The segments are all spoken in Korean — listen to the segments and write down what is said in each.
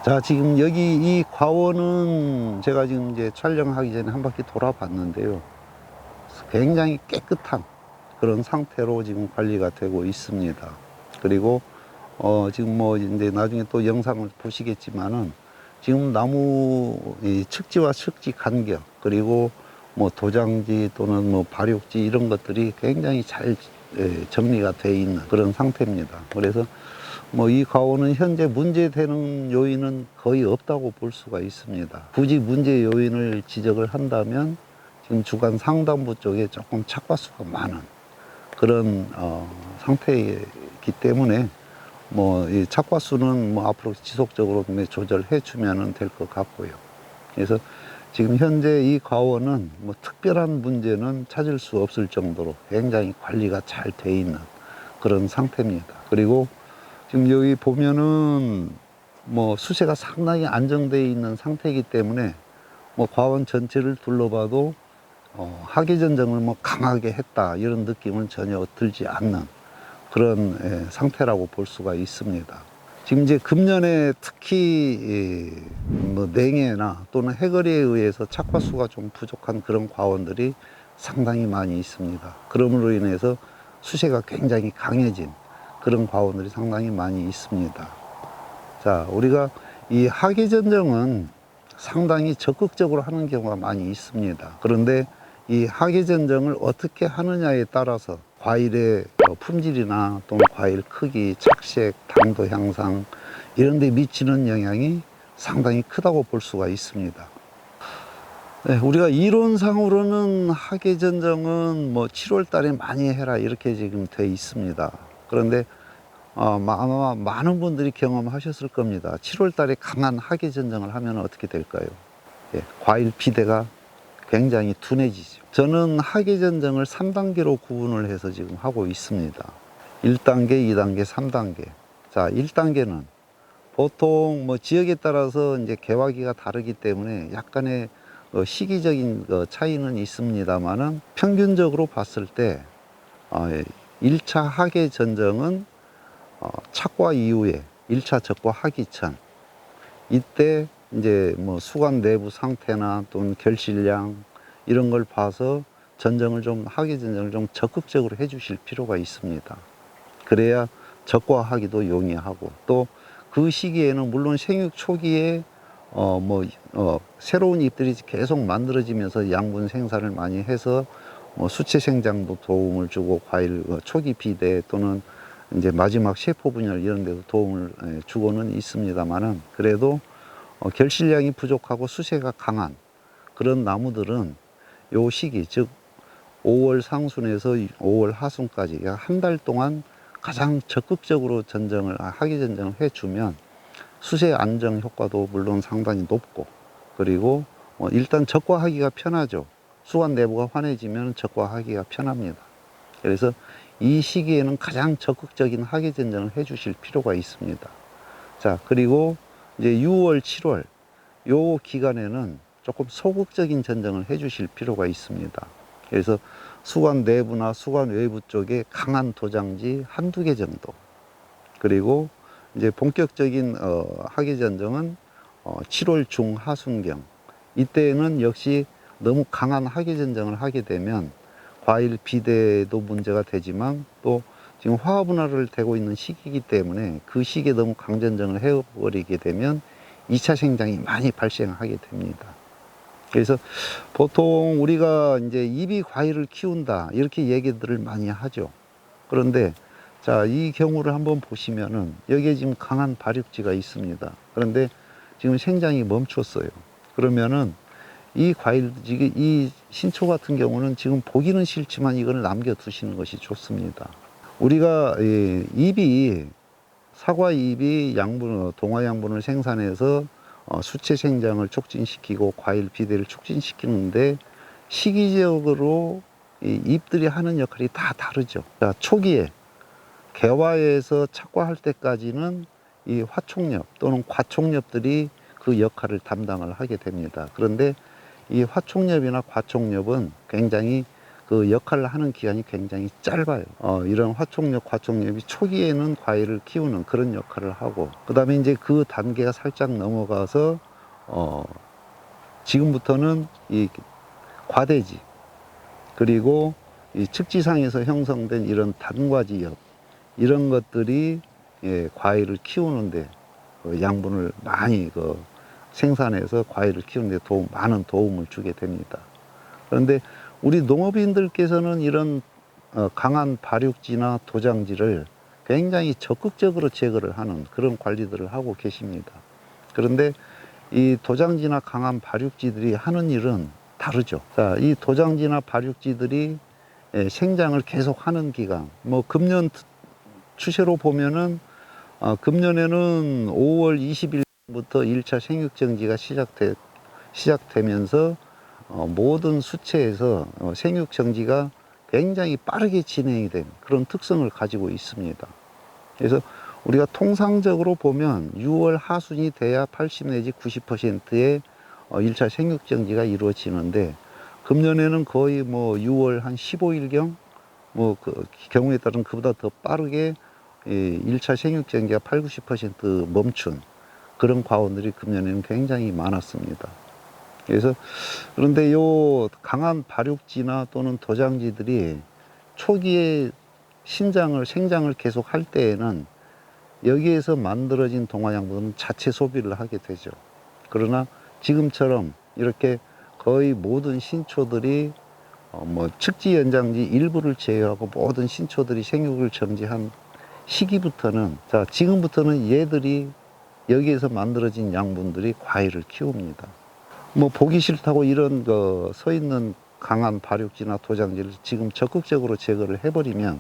자, 지금 여기 이 과원은 제가 지금 이제 촬영하기 전에 한 바퀴 돌아봤는데요. 굉장히 깨끗한 그런 상태로 지금 관리가 되고 있습니다. 그리고 지금 뭐 이제 나중에 또 영상을 보시겠지만은 지금 나무 이 측지와 측지 간격, 그리고 뭐 도장지 또는 뭐 발육지 이런 것들이 굉장히 잘 정리가 돼 있는 그런 상태입니다. 그래서 뭐 이 가오는 현재 문제되는 요인은 거의 없다고 볼 수가 있습니다. 굳이 문제 요인을 지적을 한다면 지금 주간 상단부 쪽에 조금 착과수가 많은 그런 상태이기 때문에 뭐 이 착과수는 뭐 앞으로 지속적으로 조절해 주면 될 것 같고요. 그래서 지금 현재 이 가원은 뭐 특별한 문제는 찾을 수 없을 정도로 굉장히 관리가 잘 돼 있는 그런 상태입니다. 그리고 지금 여기 보면은 뭐 수세가 상당히 안정되어 있는 상태이기 때문에 뭐 과원 전체를 둘러봐도 하계전정을 뭐 강하게 했다 이런 느낌은 전혀 들지 않는 그런 상태라고 볼 수가 있습니다. 지금 이제 금년에 특히 뭐 냉해나 또는 해거리에 의해서 착과수가 좀 부족한 그런 과원들이 상당히 많이 있습니다. 그러므로 인해서 수세가 굉장히 강해진 그런 과원들이 상당히 많이 있습니다. 자, 우리가 이 하계전정은 상당히 적극적으로 하는 경우가 많이 있습니다. 그런데 이 하계전정을 어떻게 하느냐에 따라서 과일의 품질이나 또는 과일 크기, 착색, 당도 향상 이런 데 미치는 영향이 상당히 크다고 볼 수가 있습니다. 네, 우리가 이론상으로는 하계전정은 뭐 7월 달에 많이 해라 이렇게 지금 돼 있습니다. 그런데 아마 많은 분들이 경험하셨을 겁니다. 7월 달에 강한 하계전정을 하면 어떻게 될까요? 예, 과일 비대가 굉장히 둔해지죠. 저는 하계전정을 3단계로 구분을 해서 지금 하고 있습니다. 1단계, 2단계, 3단계. 자, 1단계는 보통 뭐 지역에 따라서 이제 개화기가 다르기 때문에 약간의 시기적인 차이는 있습니다만은 평균적으로 봤을 때 1차 하계전정은 착과 이후에 1차 적과 하기 전 이때 이제 뭐 수관 내부 상태나 또는 결실량 이런 걸 봐서 전정을 좀 하계전정을 좀 적극적으로 해 주실 필요가 있습니다. 그래야 적과하기도 용이하고 또 그 시기에는 물론 생육 초기에 새로운 잎들이 계속 만들어지면서 양분 생산을 많이 해서 수채 생장도 도움을 주고 과일 초기 비대 또는 이제 마지막 세포 분열 이런 데도 도움을 주고는 있습니다만은 그래도 결실량이 부족하고 수세가 강한 그런 나무들은 요 시기 즉 5월 상순에서 5월 하순까지 약 한 달 동안 가장 적극적으로 하계전정을 해주면 수세 안정 효과도 물론 상당히 높고 그리고 일단 적과하기가 편하죠. 수관 내부가 환해지면 적과하기가 편합니다. 그래서 이 시기에는 가장 적극적인 하계전정을 해 주실 필요가 있습니다. 자, 그리고 이제 6월, 7월 요 기간에는 조금 소극적인 전정을 해 주실 필요가 있습니다. 그래서 수관 내부나 수관 외부 쪽에 강한 도장지 한두 개 정도. 그리고 이제 본격적인 하계전정은 7월 중하순경. 이때는 역시 너무 강한 하계전정을 하게 되면 과일 비대도 문제가 되지만 또 지금 화합분할을 되고 있는 시기이기 때문에 그 시기에 너무 강전정을 해버리게 되면 2차 생장이 많이 발생하게 됩니다. 그래서 보통 우리가 이제 입이 과일을 키운다 이렇게 얘기들을 많이 하죠. 그런데 자, 이 경우를 한번 보시면은 여기에 지금 강한 발육지가 있습니다. 그런데 지금 생장이 멈췄어요. 그러면은 이 과일, 이 신초 같은 경우는 지금 보기는 싫지만 이걸 남겨두시는 것이 좋습니다. 우리가 잎이 사과 잎이 동화 양분을 생산해서 수채 생장을 촉진시키고 과일 비대를 촉진시키는데 시기적으로 이 잎들이 하는 역할이 다 다르죠. 자, 초기에 개화에서 착과할 때까지는 이 화촉엽 또는 과촉엽들이 그 역할을 담당을 하게 됩니다. 그런데 이 화촉엽이나 과촉엽은 굉장히 그 역할을 하는 기간이 굉장히 짧아요. 이런 화촉력, 과촉력이 초기에는 과일을 키우는 그런 역할을 하고, 그 다음에 이제 그 단계가 살짝 넘어가서 지금부터는 이 과대지, 그리고 이 측지상에서 형성된 이런 단과지엽, 이런 것들이 과일을 키우는데 양분을 많이 생산해서 과일을 키우는데 많은 도움을 주게 됩니다. 그런데 우리 농업인들께서는 이런 강한 발육지나 도장지를 굉장히 적극적으로 제거를 하는 그런 관리들을 하고 계십니다. 그런데 이 도장지나 강한 발육지들이 하는 일은 다르죠. 자, 이 도장지나 발육지들이 생장을 계속 하는 기간, 뭐 금년 추세로 보면은 금년에는 5월 20일부터 1차 생육정지가 시작되면서 모든 수채에서 생육정지가 굉장히 빠르게 진행이 된 그런 특성을 가지고 있습니다. 그래서 우리가 통상적으로 보면 6월 하순이 돼야 80 내지 90%의 1차 생육정지가 이루어지는데, 금년에는 거의 뭐 6월 한 15일경, 뭐 그 경우에 따른 그보다 더 빠르게 1차 생육정지가 8, 90% 멈춘 그런 과원들이 금년에는 굉장히 많았습니다. 그래서 그런데 요 강한 발육지나 또는 도장지들이 초기에 생장을 계속 할 때에는 여기에서 만들어진 동화양분은 자체 소비를 하게 되죠. 그러나 지금처럼 이렇게 거의 모든 신초들이 뭐 측지 연장지 일부를 제외하고 모든 신초들이 생육을 정지한 시기부터는, 자, 지금부터는 얘들이 여기에서 만들어진 양분들이 과일을 키웁니다. 뭐 보기 싫다고 이런 서 있는 강한 발육지나 도장지를 지금 적극적으로 제거를 해버리면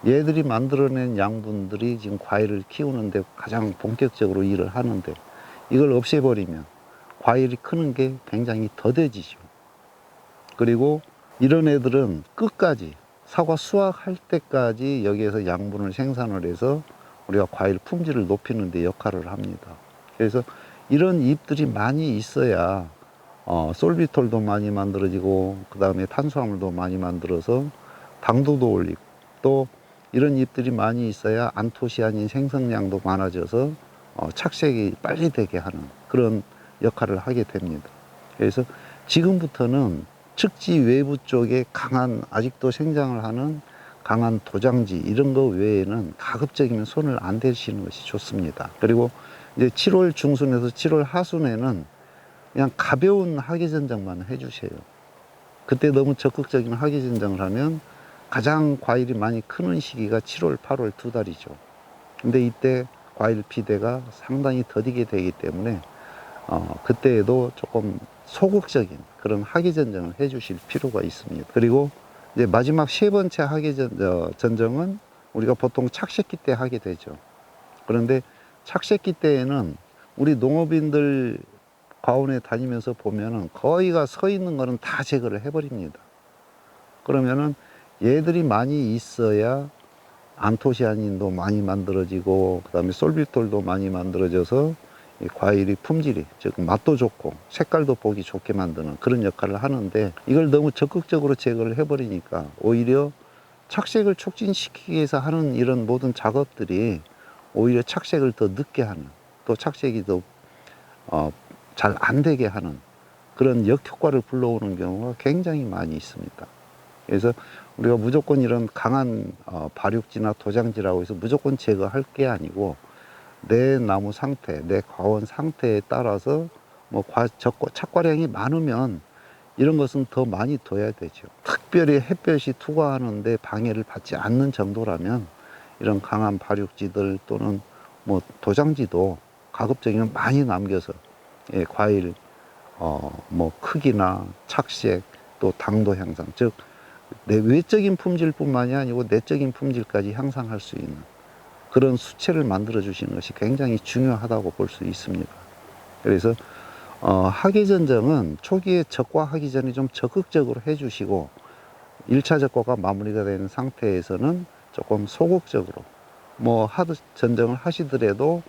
얘들이 만들어낸 양분들이 지금 과일을 키우는데 가장 본격적으로 일을 하는데, 이걸 없애버리면 과일이 크는 게 굉장히 더뎌지죠. 그리고 이런 애들은 끝까지 사과 수확할 때까지 여기에서 양분을 생산을 해서 우리가 과일 품질을 높이는 데 역할을 합니다. 그래서 이런 잎들이 많이 있어야 솔비톨도 많이 만들어지고, 그 다음에 탄수화물도 많이 만들어서 당도도 올리고, 또 이런 잎들이 많이 있어야 안토시아닌 생성량도 많아져서 착색이 빨리 되게 하는 그런 역할을 하게 됩니다. 그래서 지금부터는 측지 외부 쪽에 아직도 생장을 하는 강한 도장지 이런 거 외에는 가급적이면 손을 안 대시는 것이 좋습니다. 그리고 이제 7월 중순에서 7월 하순에는 그냥 가벼운 하계전장만 해주세요. 그때 너무 적극적인 하계전장을 하면 가장 과일이 많이 크는 시기가 7월, 8월 두 달이죠. 근데 이때 과일 피대가 상당히 더디게 되기 때문에 그때에도 조금 소극적인 그런 하계전정을 해 주실 필요가 있습니다. 그리고 이제 마지막 세 번째 하계전정은 우리가 보통 착색기 때 하게 되죠. 그런데 착색기 때에는 우리 농업인들 과원에 다니면서 보면은 거의가 서 있는 거는 다 제거를 해버립니다. 그러면은 얘들이 많이 있어야 안토시아닌도 많이 만들어지고, 그 다음에 솔비톨도 많이 만들어져서 이 과일이 품질이, 즉 맛도 좋고 색깔도 보기 좋게 만드는 그런 역할을 하는데, 이걸 너무 적극적으로 제거를 해버리니까 오히려 착색을 촉진시키기 위해서 하는 이런 모든 작업들이 오히려 착색을 더 늦게 하는, 또 착색이 더 잘 안 되게 하는 그런 역효과를 불러오는 경우가 굉장히 많이 있습니다. 그래서 우리가 무조건 이런 강한 발육지나 도장지라고 해서 무조건 제거할 게 아니고, 내 나무 상태, 내 과원 상태에 따라서 뭐 착과량이 많으면 이런 것은 더 많이 둬야 되죠. 특별히 햇볕이 투과하는데 방해를 받지 않는 정도라면 이런 강한 발육지들 또는 뭐 도장지도 가급적이면 많이 남겨서 과일 뭐 크기나 착색 또 당도 향상, 즉 내 외적인 품질뿐만이 아니고 내적인 품질까지 향상할 수 있는 그런 수채를 만들어 주시는 것이 굉장히 중요하다고 볼 수 있습니다. 그래서 하계전정은 초기에 적과하기 전에 좀 적극적으로 해주시고, 1차 적과가 마무리가 된 상태에서는 조금 소극적으로 뭐 전정을 하시더라도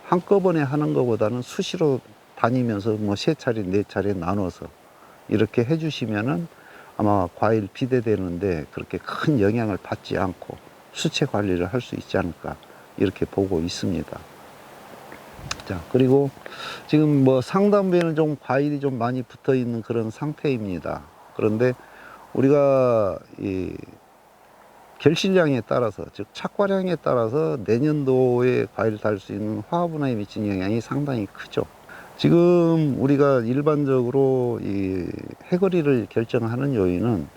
한꺼번에 하는 것보다는 수시로 다니면서 뭐 3차례, 4차례 나눠서 이렇게 해주시면은 아마 과일 비대되는데 그렇게 큰 영향을 받지 않고 수채 관리를 할 수 있지 않을까 이렇게 보고 있습니다. 자, 그리고 지금 뭐 상단부에는 좀 과일이 좀 많이 붙어 있는 그런 상태입니다. 그런데 우리가 이 결실량에 따라서, 즉 착과량에 따라서 내년도에 과일을 달 수 있는 화분에 미치는 영향이 상당히 크죠. 지금 우리가 일반적으로 이 해거리를 결정하는 요인은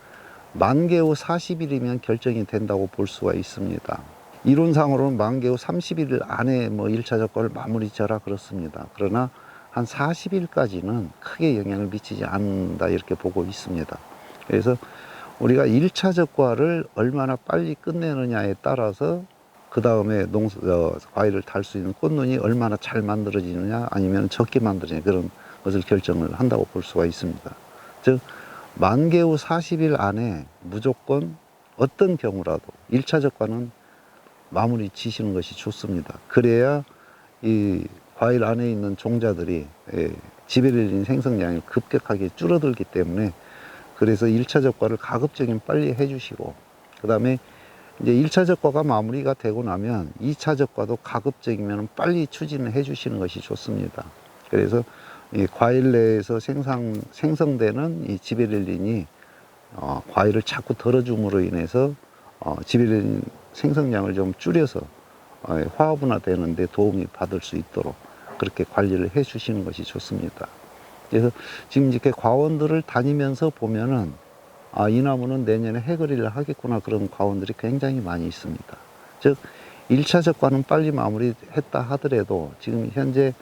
만개 후 40일이면 결정이 된다고 볼 수가 있습니다. 이론상으로는 만개 후 30일 안에 뭐 1차 적과를 마무리 지어라 그렇습니다. 그러나 한 40일까지는 크게 영향을 미치지 않는다 이렇게 보고 있습니다. 그래서 우리가 1차 적과를 얼마나 빨리 끝내느냐에 따라서 그 다음에 과일을 달 수 있는 꽃눈이 얼마나 잘 만들어지느냐 아니면 적게 만들어지느냐 그런 것을 결정을 한다고 볼 수가 있습니다. 즉 만개 후 40일 안에 무조건 어떤 경우라도 1차 적과는 마무리 지시는 것이 좋습니다. 그래야 이 과일 안에 있는 종자들이 지베렐린 생성량이 급격하게 줄어들기 때문에 그래서 1차 적과를 가급적이면 빨리 해주시고 그 다음에 이제 1차 적과가 마무리가 되고 나면 2차 적과도 가급적이면 빨리 추진을 해 주시는 것이 좋습니다. 그래서 이 과일 내에서 생성되는 이 지베렐린이 과일을 자꾸 덜어줌으로 인해서 지베렐린 생성량을 좀 줄여서 화합분화 되는데 도움이 받을 수 있도록 그렇게 관리를 해 주시는 것이 좋습니다. 그래서 지금 이렇게 과원들을 다니면서 보면은 이 나무는 내년에 해거리를 하겠구나 그런 과원들이 굉장히 많이 있습니다. 즉 1차 적과는 빨리 마무리했다 하더라도 지금 현재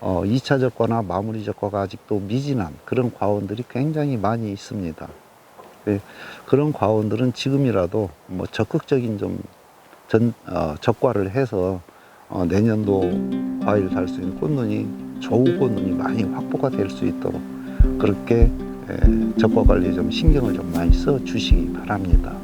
2차 적과나 마무리 적과가 아직도 미진한 그런 과원들이 굉장히 많이 있습니다. 그런 과원들은 지금이라도 뭐 적극적인 좀 적과를 해서 내년도 과일 달 수 있는 꽃눈이 좋은 꽃눈이 많이 확보가 될 수 있도록 그렇게 적과 관리에 좀 신경을 좀 많이 써 주시기 바랍니다.